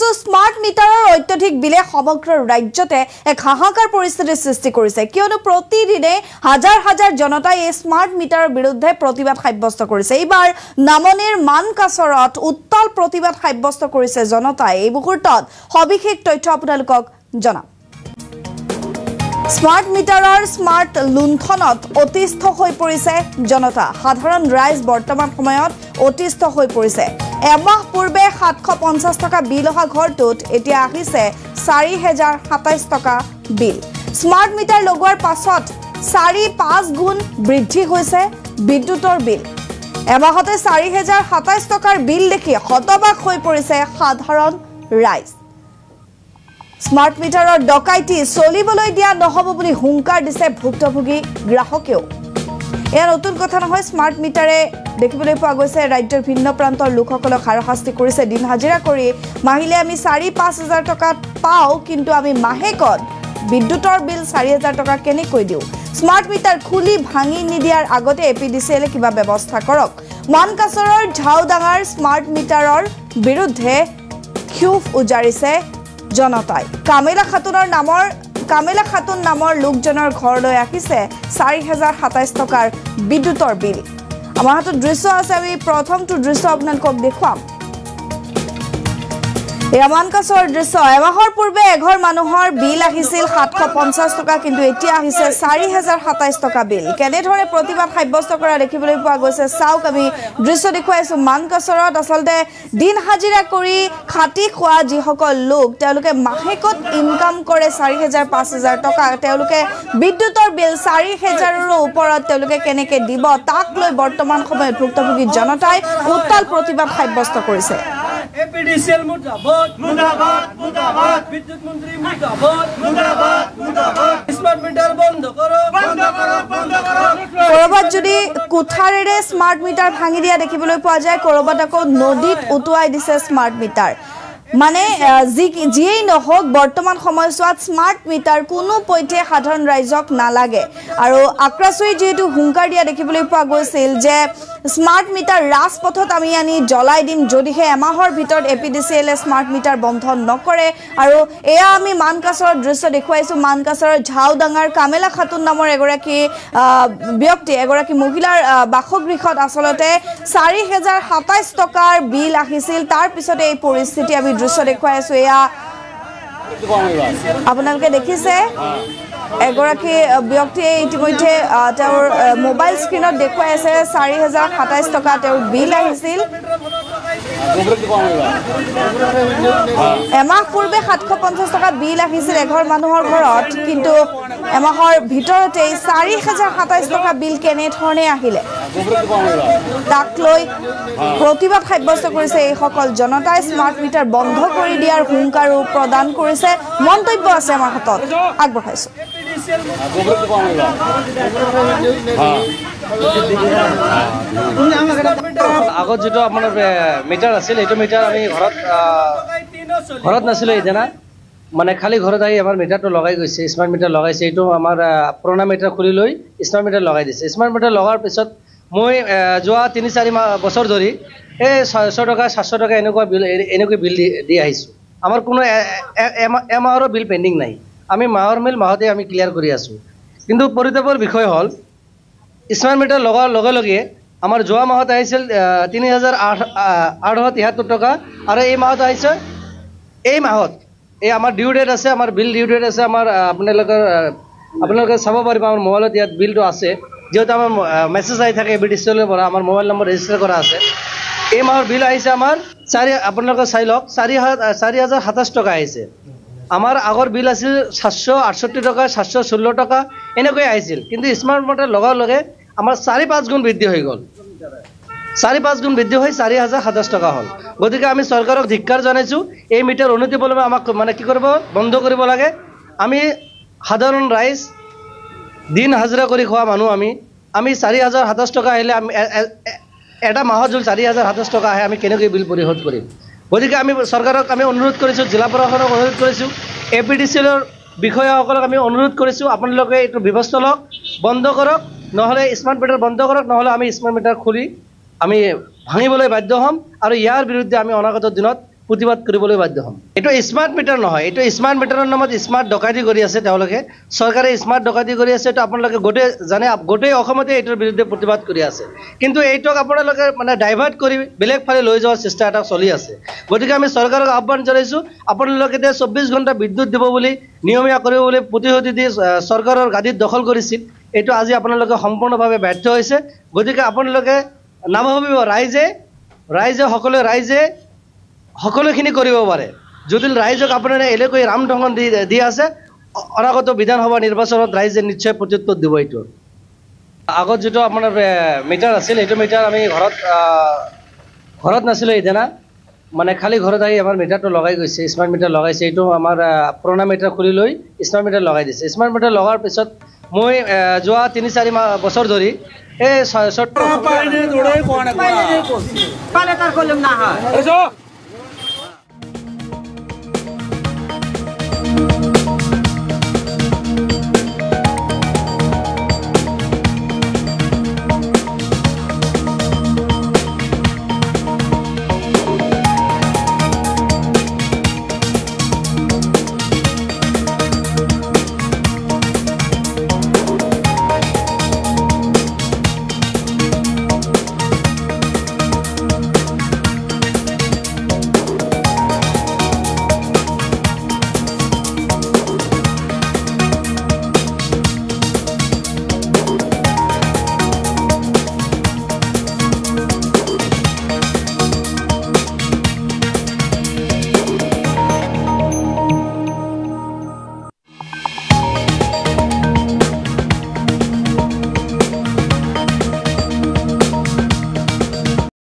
বস্তু স্মাৰ্ট মিটাৰৰ অত্যধিক বিলে সমগ্ৰ ৰাজ্যতে এক হাহাকাৰ পৰিস্থিতিৰ সৃষ্টি কৰিছে কিয়নো প্ৰতিদিনে হাজাৰ হাজাৰ জনতাই এই স্মাৰ্ট মিটাৰৰ বিৰুদ্ধে প্ৰতিবাদ সাব্যস্ত কৰিছে এইবাৰ নামনিৰ মানকাছৰত উত্তাল প্ৰতিবাদ সাব্যস্ত কৰিছে জনতাই এই মুহূৰ্তত সবিশেষ তথ্য আপোনালোকক জনাম স্মাৰ্ট মিটাৰৰ স্মাৰ্ট লুণ্ঠনত অতিষ্ঠ হৈ পৰিছে জনতা সাধাৰণ ৰাইজ বৰ্তমান সময়ত অতিষ্ঠ হৈ পৰিছে এমাহ পূৰ্বে 750 টকা বিল অহা ঘৰটোত এতিয়া আহিছে 4027 টকা বিল স্মাৰ্ট মিটাৰ লগোৱাৰ পাছত 4-5 গুণ বৃদ্ধি হৈছে বিদ্যুতৰ বিল এমাহতে 4027 টকাৰ বিল দেখি হতবাক হৈ পৰিছে সাধাৰণ ৰাইজ স্মাৰ্ট মিটাৰৰ ডকাইতি চলিবলৈ দিয়া নহব বুলি হুংকাৰ দিছে ভুক্তভোগী গ্ৰাহকেও এয়া নতুন কথা নহয় স্মাৰ্ট মিটাৰে দেখিবলৈ পোৱা গৈছে ৰাজ্যৰ ভিন্ন প্ৰান্তৰ লোকসকলক হাৰাশাস্তি কৰিছে দিন হাজিৰা কৰি মাহিলে আমি 4-5 হাজাৰ টকা পাও কিন্তু আমি মাহেকত বিদ্যুতৰ বিল 4000 টকা কেনেকৈ দিও স্মাৰ্ট মিটাৰ খুলি ভাঙি নিদিয়াৰ আগতে এপিডিসিএল কিবা ব্যৱস্থা কৰক মানকাছৰৰ ঝাউডাঙাৰ স্মাৰ্ট মিটাৰৰ বিৰুদ্ধে ক্ষোভ উজাৰিছে জনতাই কামেলা খাতুন নামৰ লোকজনৰ ঘৰলৈ আহিছে 4027 টকাৰ বিদ্যুতৰ বিল আমাৰ হাতত দৃশ্য আছে আমি প্ৰথমটো দৃশ্য আপোনালোকক দেখুৱাম মানকাছৰ দৃশ্য এমাহৰ পূৰ্বে এঘৰ মানুহৰ বিল আহিছিল 750 টকা কিন্তু এতিয়া আহিছে 4027 টকা বিল কেনেধৰণে প্ৰতিবাদ সাব্যস্ত কৰা দেখিবলৈ পোৱা গৈছে চাওক আমি দৃশ্য দেখুৱাইছো মানকাছৰত আচলতে দিন হাজিৰা কৰি খাটি খোৱা যিসকল লোক তেওঁলোকে মাহেকত ইনকাম কৰে 4000-5000 টকা তেওঁলোকে বিদ্যুতৰ বিল 4000ৰ ওপৰত তেওঁলোকে কেনেকৈ দিব তাক লৈ বৰ্তমান সময়ত ভুক্তভোগী জনতাই উত্তাল প্ৰতিবাদ সাব্যস্ত কৰিছে এপিডিসিএল মুৰ্দাবাদ মুৰ্দাবাদ মুৰ্দাবাদ বিদ্যুৎ মন্ত্ৰী মুৰ্দাবাদ মুৰ্দাবাদ মুৰ্দাবাদ স্মাৰ্ট মিটাৰ বন্ধ কৰো বন্ধ কৰো বন্ধ কৰো কৰবাত যদি কুঠাৰেৰে স্মাৰ্ট মিটাৰ ভাঙি দিয়া দেখিবলৈ পোৱা যায় কৰবাত আকৌ নদীত উটুৱাই দিছে স্মাৰ্ট মিটাৰ মানে যিয়েই নহওক বৰ্তমান সময়ছোৱাত স্মাৰ্ট মিটাৰ কোনো পইতে সাধাৰণ ৰাইজক নালাগে আৰু আক্ৰাচুই যেহেতু হুংকাৰ দিয়া দেখিবলৈ পোৱা গৈছিল যে স্মাৰ্ট মিটাৰ ৰাজপথত আমি আনি জ্বলাই দিম যদিহে এমাহৰ ভিতৰত এপিডিসিএল স্মাৰ্ট মিটাৰ বন্ধ নকৰে আৰু এয়া আমি মানকাছৰ দৃশ্য দেখুৱাইছো মানকাছৰ ঝাউডাঙাৰ কামেলা খাতুন নামৰ এগৰাকী ব্যক্তি এগৰাকী মহিলাৰ বাসগৃহত আচলতে 4027 টকাৰ বিল আহিছিল তাৰ পিছতে এই পৰিস্থিতি আমি দৃশ্য দেখুৱাইছো এয়া আপোনালোকে দেখিছে এগৰাকী ব্যক্তিয়ে ইতিমধ্যে তেওঁৰ মোবাইল স্ক্ৰিনত দেখুৱাই আছে 4027 টকা তেওঁৰ বিল আহিছিল এমাহ পূৰ্বে 750 টকা বিল আহিছিল এঘৰ মানুহৰ ঘৰত কিন্তু এমাহৰ ভিতৰতে 4027 টকা বিল কেনেধৰণে আহিলে তাক লৈ প্ৰতিবাদ সাব্যস্ত কৰিছে এই সকল জনতাই স্মাৰ্ট মিটাৰ বন্ধ কৰি দিয়াৰ হুংকাৰো প্ৰদান কৰিছে মন্তব্য আছে আমাৰ হাতত আগবঢ়াইছো আগত যেটো আপোনাৰ মিটাৰ আছিল এইটো মিটাৰ আমি ঘৰত নাছিল এদিনা মানে খালি ঘৰত আহি আমাৰ মিটাৰটো লগাই গৈছে স্মাৰ্ট মিটাৰ লগাইছে এইটো আমাৰ পুৰণা মিটাৰ খুলি লৈ স্মাৰ্ট মিটাৰ লগাই দিছে স্মাৰ্ট মিটাৰ লগাৰ পিছত মই যোৱা 3-4 বছৰ ধৰি এই 600 টকা 700 টকা এনেকৈ বিল দি আহিছোঁ আমাৰ কোনো এমাহৰ বিল পেণ্ডিং নাই আমি মাহৰ বিল মাহতে আমি ক্লিয়াৰ কৰি আছোঁ কিন্তু পৰিতাপৰ বিষয় হ'ল স্মাৰ্ট মিটাৰ লগাৰ লগে লগে আমাৰ যোৱা মাহত আহিছিল 3873 টকা আৰু এই মাহত আহিছে এই মাহত এই আমাৰ ডিউ ডেট আছে আমাৰ বিল ডিউ ডেট আছে আমাৰ আপোনালোকে চাব পাৰিব আমাৰ মোবাইলত ইয়াত বিলটো আছে যেহেতু আমাৰ মেছেজ আহি থাকে এপিডিসিএলৰ পৰা আমাৰ মোবাইল নম্বৰ ৰেজিষ্টাৰ কৰা আছে এই মাহৰ বিল আহিছে আমাৰ আপোনালোকে চাই লওক 4027 টকা আহিছে আমাৰ আগৰ বিল আছিল 768 টকা 716 টকা এনেকৈ আহিছিল কিন্তু স্মাৰ্ট মিটাৰ লগাৰ লগে আমাৰ 4-5 গুণ বৃদ্ধি হৈ গ'ল 4-5 গুণ বৃদ্ধি হৈ 4027 টকা হ'ল গতিকে আমি চৰকাৰক ধিক্কাৰ জনাইছোঁ এই মিটাৰ উন্নতি বলবে আমাক মানে কি কৰিব বন্ধ কৰিব লাগে আমি সাধাৰণ ৰাইজ দিন হাজিৰা কৰি খোৱা মানুহ আমি 4027 টকা আহিলে আমি এটা মাহত যদি 4027 টকা আহে আমি কেনেকৈ বিল পৰিশোধ কৰিম গতিকে আমি চৰকাৰক আমি অনুৰোধ কৰিছোঁ জিলা প্ৰশাসনক অনুৰোধ কৰিছোঁ এপিডিসিএলৰ বিষয়াসকলক আমি অনুৰোধ কৰিছোঁ আপোনালোকে এইটো ব্যৱস্থা লওক বন্ধ কৰক নহলে স্মাৰ্ট মিটাৰ বন্ধ কৰক নহলে আমি স্মাৰ্ট মিটাৰ খুলি আমি ভাঙিবলৈ বাধ্য হম আৰু ইয়াৰ বিৰুদ্ধে আমি অনাগত দিনত প্ৰতিবাদ কৰিবলৈ বাধ্য হ'ম। এইটো স্মাৰ্ট মিটাৰ নহয়, এইটো স্মাৰ্ট মিটাৰৰ নামত স্মাৰ্ট ডকাইতি কৰি আছে তেওঁলোকে। চৰকাৰে স্মাৰ্ট ডকাইতি কৰি আছে, এইটো আপোনালোকে গোটেই জানে, গোটেই অসমতে এইটোৰ বিৰুদ্ধে প্ৰতিবাদ কৰি আছে। কিন্তু এইটোক আপোনালোকে মানে ডাইভাৰ্ট কৰি বেলেগ ফালে লৈ যোৱাৰ চেষ্টা এটা চলি আছে। গতিকে আমি চৰকাৰক আহ্বান জনাইছোঁ, আপোনালোকে 24 ঘণ্টা বিদ্যুৎ দিব বুলি, নিয়মীয়া কৰিব বুলি প্ৰতিশ্ৰুতি দি চৰকাৰৰ গাদীত দখল কৰিছিল। এইটো আজি আপোনালোকে সম্পূৰ্ণভাৱে ব্যৰ্থ হৈছে। গতিকে আপোনালোকে নাভাবিব ৰাইজে সকলোখিনি কৰিব পাৰে। যদি ৰাইজক আপোনাৰ এনেকৈ ৰামধংগন দি আছে, অনাগত বিধানসভা নিৰ্বাচনত ৰাইজে নিশ্চয় প্ৰত্যুত্তৰ দিব। এইটো আগত যিটো আপোনাৰ মিটাৰ আছিল, সেইটো মিটাৰ আমি ঘৰত নাছিলোঁ সেইদিনা, মানে খালী ঘৰত আহি আমাৰ মিটাৰটো লগাই গৈছে, স্মাৰ্ট মিটাৰ লগাইছে। এইটো আমাৰ পুৰণা মিটাৰ খুলি লৈ স্মাৰ্ট মিটাৰ লগাই দিছে। স্মাৰ্ট মিটাৰ লগাৰ পিছত মই যোৱা 3-4 বছৰ ধৰি এই